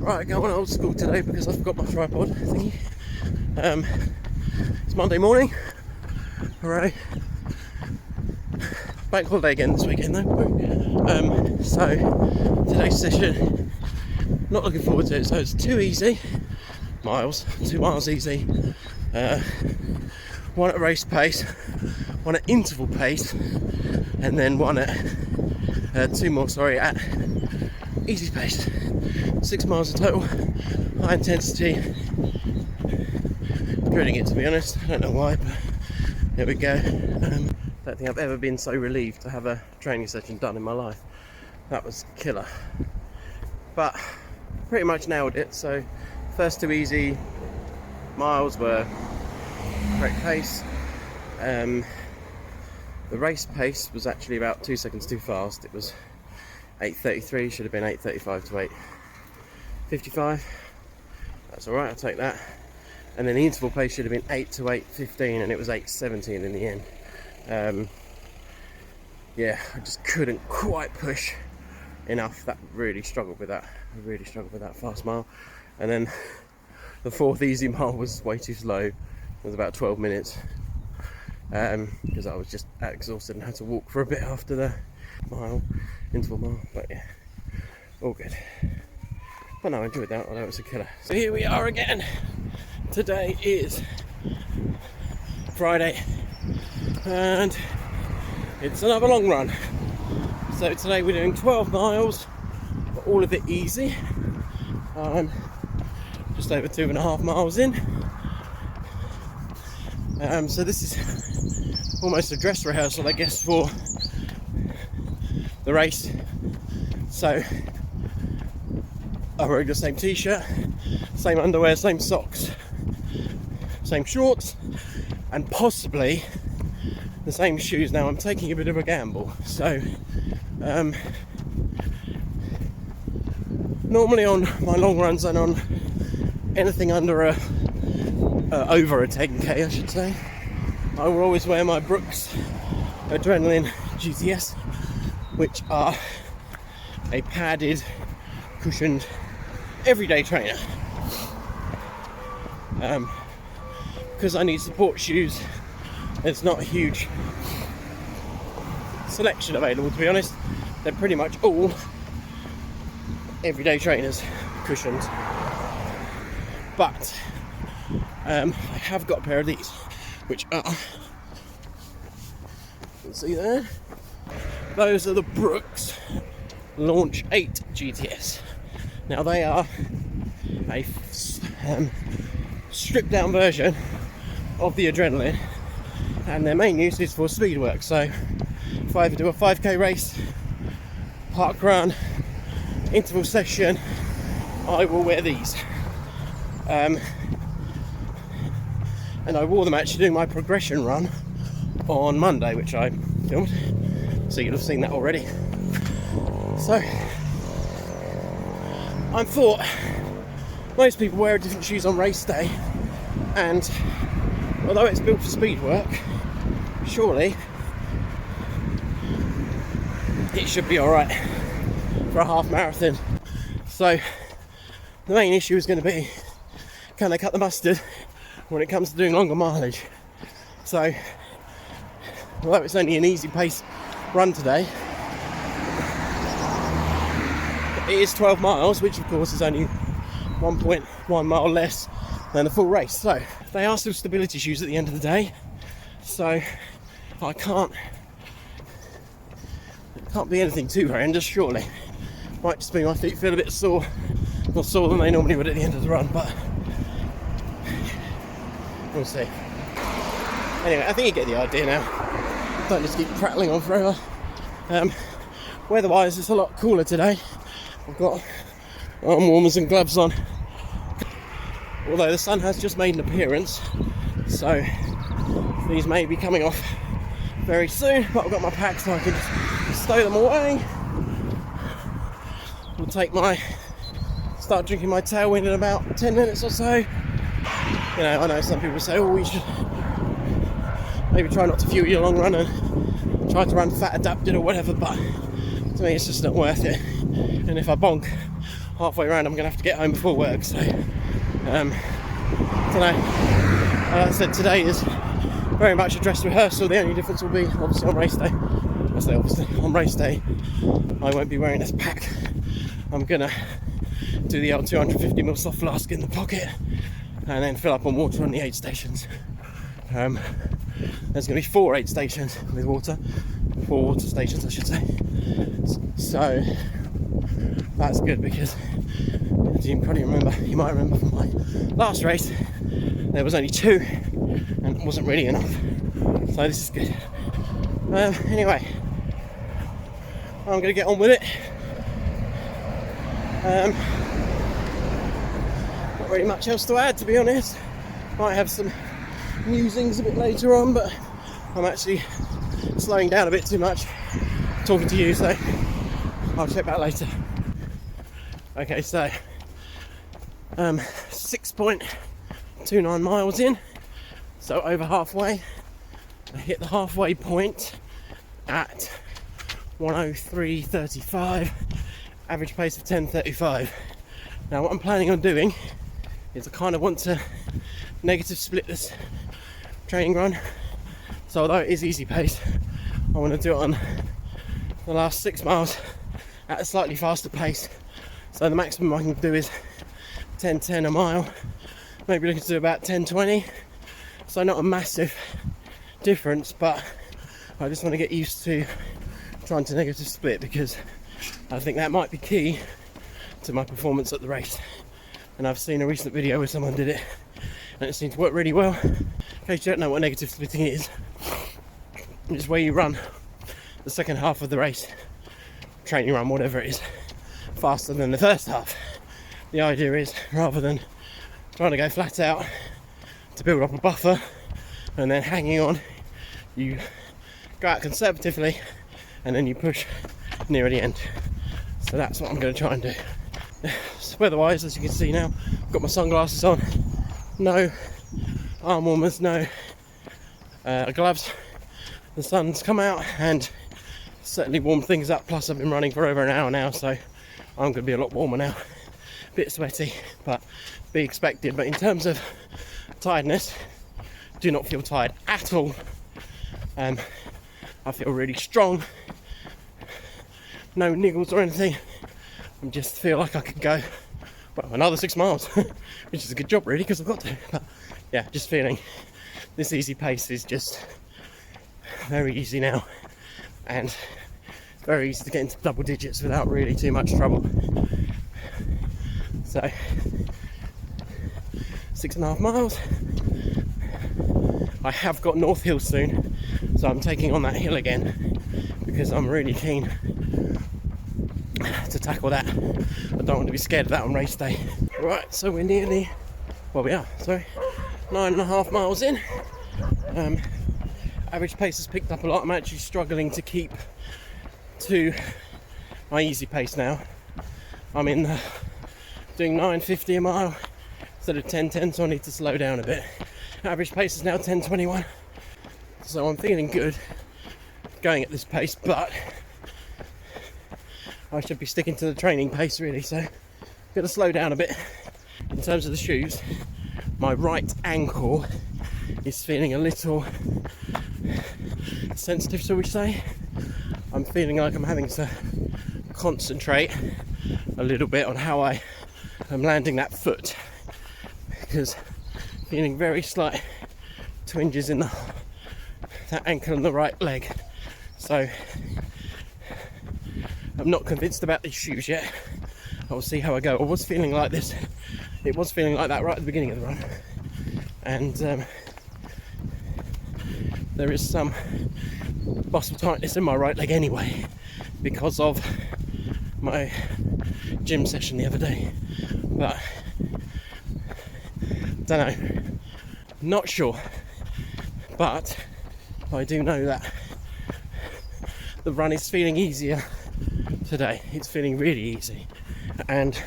Right, going old school today because I forgot my tripod thingy. It's Monday morning. Hooray. Bank holiday again this weekend though. So today's session, not looking forward to it. So it's 2 easy miles, 2 miles easy. One at race pace, one at interval pace, and then one at two more at easy pace. 6 miles in total, high intensity. Dreading it, to be honest. I don't know why, but there we go. Don't think I've ever been so relieved to have a training session done in my life. That was killer, but pretty much nailed it. So first 2 easy miles were correct pace. The race pace was actually about 2 seconds too fast. It was 8:33, should have been 8:35 to 8:55. That's alright, I'll take that. And then the interval pace should have been 8 to 8:15, and it was 8:17 in the end. Yeah, I just couldn't quite push enough. That really struggled with that. I really struggled with that fast mile. And then the 4th easy mile was way too slow. It was about 12 minutes. Because I was just exhausted and had to walk for a bit after the interval mile. But yeah, all good. But no, I enjoyed that, although it was a killer. So here we are again. Today is Friday, and it's another long run. So today we're doing 12 miles, but all of it easy. I'm just over 2.5 miles in. So this is almost a dress rehearsal, I guess, for the race. So I wear the same t-shirt, same underwear, same socks, same shorts, and possibly the same shoes. Now I'm taking a bit of a gamble. So normally on my long runs and on anything under over a 10k, I should say, I will always wear my Brooks Adrenaline GTS, which are a padded, cushioned, everyday trainer. Because I need support shoes, there's not a huge selection available, to be honest. They're pretty much all everyday trainers, cushioned. But I have got a pair of these, which are, you can see there, those are the Brooks Launch 8 GTS. Now they are a stripped down version of the Adrenaline, and their main use is for speed work. So if I ever do a 5k race, park run, interval session, I will wear these. And I wore them actually doing my progression run on Monday, which I filmed, so you'll have seen that already. So I thought most people wear different shoes on race day, and although it's built for speed work, surely it should be alright for a half marathon. So the main issue is going to be, can they cut the mustard when it comes to doing longer mileage? So although it's only an easy pace run today, it is 12 miles, which of course is only 1.1 mile less than the full race. So they are still stability shoes at the end of the day, so I can't be anything too horrendous, surely. Might just be my feet feel a bit sore, more sore than they normally would at the end of the run, but we'll see. Anyway, I think you get the idea now. Don't just keep prattling on forever. Weather-wise, it's a lot cooler today. I've got arm warmers and gloves on, although the sun has just made an appearance, so these may be coming off very soon, but I've got my pack so I can just stow them away. Start drinking my tailwind in about 10 minutes or so. You know, I know some people say, oh, you should maybe try not to fuel your long run and try to run fat adapted or whatever, but to me it's just not worth it. And if I bonk halfway around I'm going to have to get home before work, so don't know. Like I said, today is very much a dress rehearsal. The only difference will be obviously on race day. I say obviously on race day I won't be wearing this pack. I'm gonna do the old 250ml soft flask in the pocket and then fill up on water on the aid stations. There's going to be 4 aid stations with water, 4 water stations I should say. So that's good, because as you probably remember, you might remember from my last race, there was only 2 and it wasn't really enough. So this is good. Anyway, I'm going to get on with it. Not really much else to add, to be honest. Might have some musings a bit later on, but I'm actually slowing down a bit too much talking to you, so I'll check back later. Okay, so 6.29 miles in, so over halfway. I hit the halfway point at 1:03.35, average pace of 10:35. Now what I'm planning on doing is I kind of want to negative split this training run. So although it is easy pace, I want to do it on the last 6 miles at a slightly faster pace. So the maximum I can do is 10:10 a mile, maybe looking to do about 10:20. So not a massive difference, but I just want to get used to trying to negative split, because I think that might be key to my performance at the race. And I've seen a recent video where someone did it and it seemed to work really well. In case you don't know what negative splitting is, it's where you run the second half of the race, training run, whatever it is, faster than the first half. The idea is, rather than trying to go flat out to build up a buffer and then hanging on, you go out conservatively and then you push near the end. So that's what I'm going to try and do. So weather-wise, as you can see now, I've got my sunglasses on, no arm warmers, no gloves. The sun's come out and certainly warmed things up, plus I've been running for over an hour now, so I'm going to be a lot warmer now. A bit sweaty, but be expected. But in terms of tiredness, do not feel tired at all. I feel really strong, no niggles or anything. I just feel like I could go, well, another 6 miles, which is a good job really, because I've got to. But yeah, just feeling this easy pace is just very easy now, and it's very easy to get into double digits without really too much trouble. So 6.5 miles. I have got North Hill soon, so I'm taking on that hill again because I'm really keen to tackle that. I don't want to be scared of that on race day. Right, so we're nearly, well we are, sorry, 9.5 miles in. Average pace has picked up a lot. I'm actually struggling to keep to my easy pace now. I'm in doing 9.50 a mile instead of 10:10, so I need to slow down a bit. Average pace is now 10:21, so I'm feeling good going at this pace, but I should be sticking to the training pace really, so I'm going to slow down a bit. In terms of the shoes, my right ankle is feeling a little sensitive, shall we say. I'm feeling like I'm having to concentrate a little bit on how I am landing that foot, because I'm feeling very slight twinges in that ankle and the right leg. So I'm not convinced about these shoes yet. I'll see how I go. I was feeling like this. It was feeling like that right at the beginning of the run, and there is some muscle tightness in my right leg anyway because of my gym session the other day. But don't know, not sure. But I do know that the run is feeling easier today. It's feeling really easy, and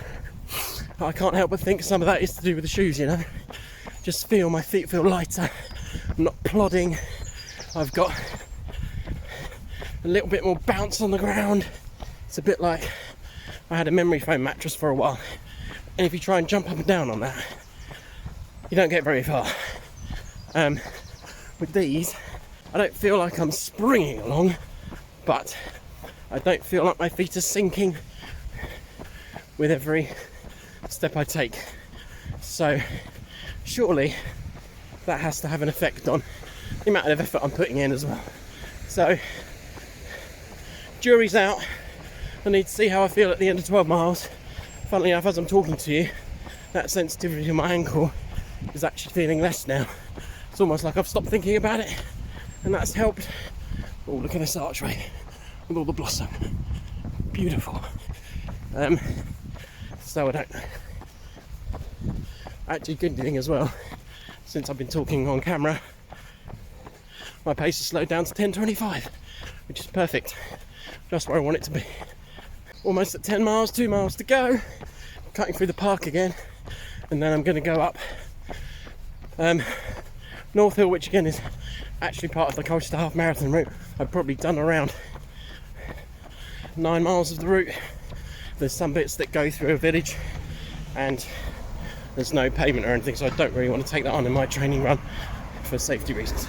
I can't help but think some of that is to do with the shoes, you know. Just feel my feet feel lighter. I'm not plodding. I've got a little bit more bounce on the ground. It's a bit like I had a memory foam mattress for a while, and if you try and jump up and down on that, you don't get very far. With these, I don't feel like I'm springing along, but I don't feel like my feet are sinking with every step I take. So surely that has to have an effect on the amount of effort I'm putting in as well. So jury's out. I need to see how I feel at the end of 12 miles. Funnily enough, as I'm talking to you, that sensitivity in my ankle is actually feeling less now. It's almost like I've stopped thinking about it, and that's helped. Oh, look at this archway with all the blossom. Beautiful. So I don't know. Actually, good thing as well, since I've been talking on camera, my pace has slowed down to 10:25, which is perfect. Just where I want it to be. Almost at 10 miles, 2 miles to go. Cutting through the park again, and then I'm going to go up North Hill, which again is actually part of the Colchester Half Marathon route. I've probably done around 9 miles of the route. There's some bits that go through a village and there's no pavement or anything, so I don't really want to take that on in my training run for safety reasons.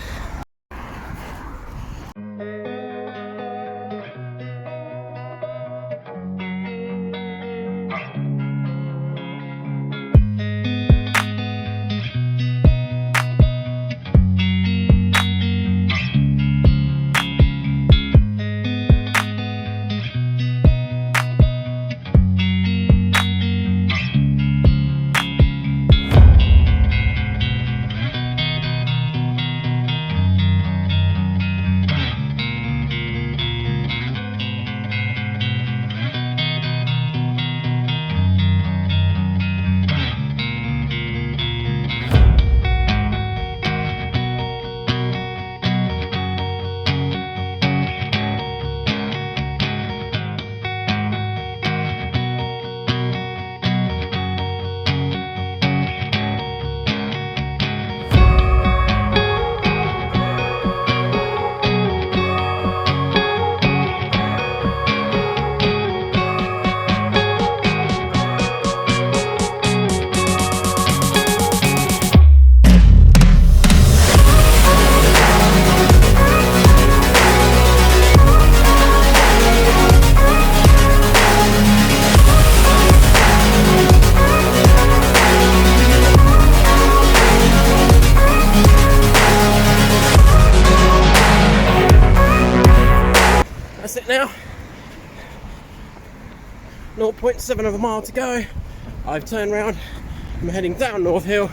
That's it now. 0.7 of a mile to go. I've turned around. I'm heading down North Hill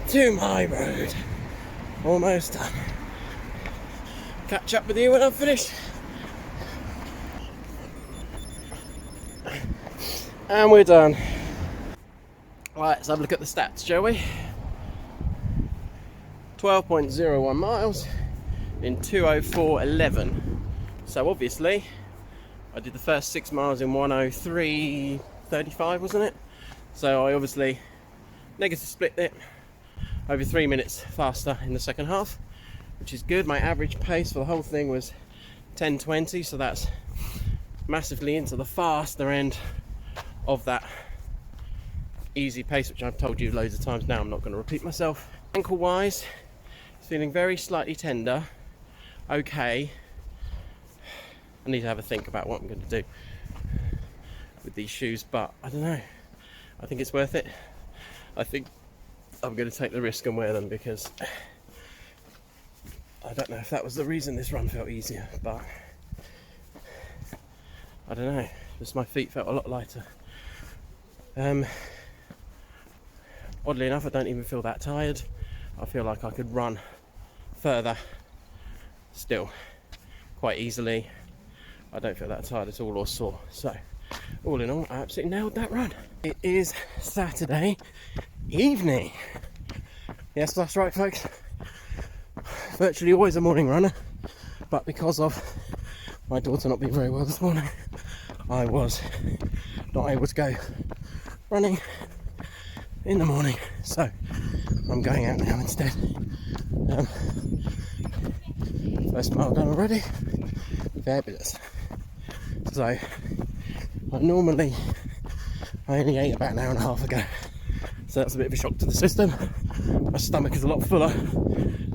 to my road. Almost done. Catch up with you when I'm finished. And we're done. Right, let's have a look at the stats, shall we? 12.01 miles in 2:04.11. So obviously, I did the first 6 miles in 1:03.35, wasn't it? So I obviously negative split it over 3 minutes faster in the second half, which is good. My average pace for the whole thing was 10:20, so that's massively into the faster end of that easy pace, which I've told you loads of times now. I'm not going to repeat myself. Ankle wise, it's feeling very slightly tender. Okay, I need to have a think about what I'm going to do with these shoes, but I don't know. I think it's worth it. I think I'm going to take the risk and wear them, because I don't know if that was the reason this run felt easier, but I don't know. Just my feet felt a lot lighter. Oddly enough, I don't even feel that tired. I feel like I could run further still quite easily. I don't feel that tired at all or sore. So all in all, I absolutely nailed that run. It is Saturday evening. Yes, that's right, folks. Virtually always a morning runner, but because of my daughter not being very well this morning, I was not able to go running in the morning, so I'm going out now instead. First mile done already. Fabulous. So I only ate about an hour and a half ago, so that's a bit of a shock to the system. My stomach is a lot fuller.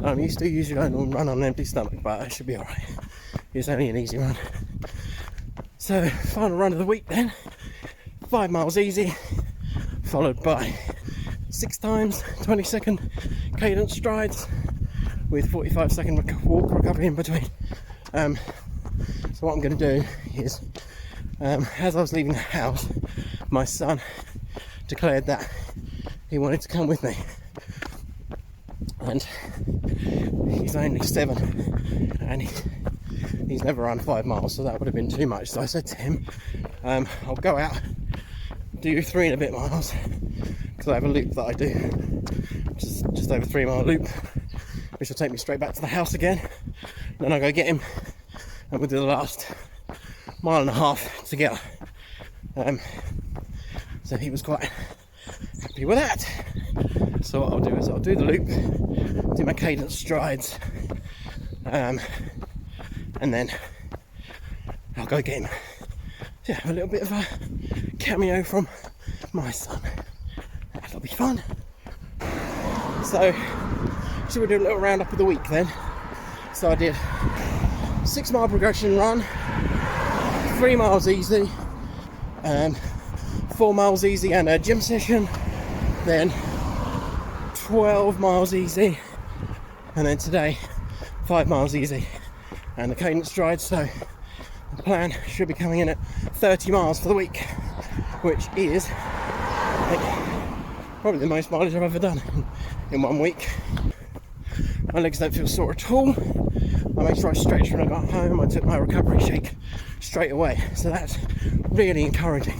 I'm used to usually going on run on an empty stomach, but I should be alright. It's only an easy run. So, final run of the week then. 5 miles easy, followed by 6 times 20-second cadence strides with 45-second walk recovery in between. So what I'm going to do is, as I was leaving the house, my son declared that he wanted to come with me, and he's only 7 and he's never run 5 miles, so that would have been too much. So I said to him, I'll go out, do 3 and a bit miles, because I have a loop that I do, just over 3 mile loop, which will take me straight back to the house again. Then I'll go get him and we'll do the last 1.5 miles together. So he was quite happy with that. So what I'll do is I'll do the loop, do my cadence strides, and then I'll go get him. So yeah, a little bit of a cameo from my son. That'll be fun. So we'll do a little roundup of the week then. So I did 6 mile progression run, 3 miles easy, 4 miles easy and a gym session, then 12 miles easy, and then today 5 miles easy and the cadence stride. So the plan should be coming in at 30 miles for the week, which is, I think, probably the most mileage I've ever done in 1 week. My legs don't feel sore at all. I made sure I stretched when I got home. I took my recovery shake straight away, so that's really encouraging.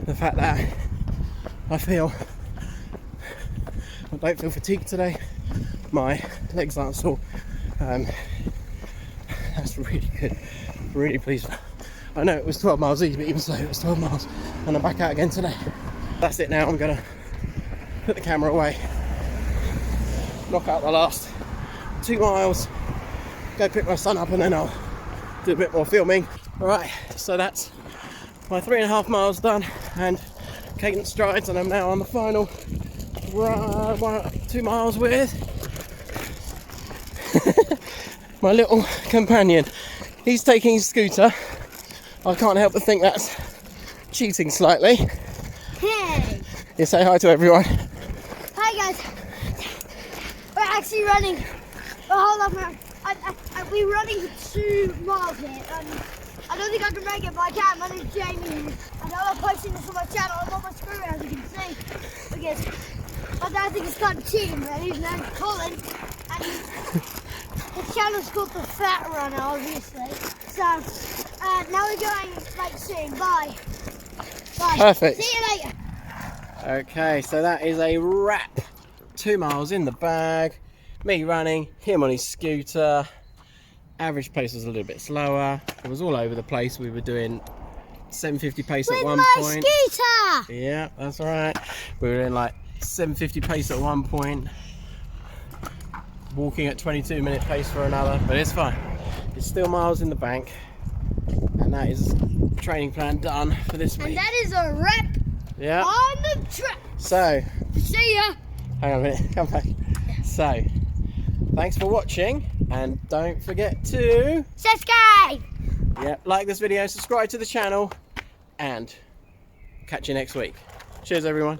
The fact that I don't feel fatigued today. My legs aren't sore. That's really good. Really pleased. I know it was 12 miles easy, but even so, it was 12 miles, and I'm back out again today. That's it now. I'm gonna put the camera away, knock out the last 2 miles, go pick my son up, and then I'll do a bit more filming. Alright, so that's my 3.5 miles done and cadence strides, and I'm now on the final 2 miles with my little companion. He's taking his scooter. I can't help but think that's cheating slightly. Hey! You say hi to everyone. Hi guys. We're actually running. Oh, hold on, we're running for 2 miles here. I don't think I can make it, but I can. My name's Jamie. I know I'm posting this on my channel. I'm on my screen, as you can see. Because my dad thinks it's kind of cheating, but his name's Colin. And his channel's called The Fat Runner, obviously. So, now we're going like soon. Bye. Bye. Perfect. See you later. Okay, so that is a wrap. 2 miles in the bag. Me running, him on his scooter. Average pace was a little bit slower. It was all over the place. We were doing 750 pace at one point. With my scooter! Yeah, that's right. We were in like 750 pace at one point. Walking at 22-minute pace for another, but it's fine. It's still miles in the bank. And that is training plan done for this week. And that is a wrap Yeah. on the track. So, See ya. hang on a minute, come back. So, thanks for watching, and don't forget to Subscribe. like this video, subscribe to the channel, and catch you next week. Cheers everyone.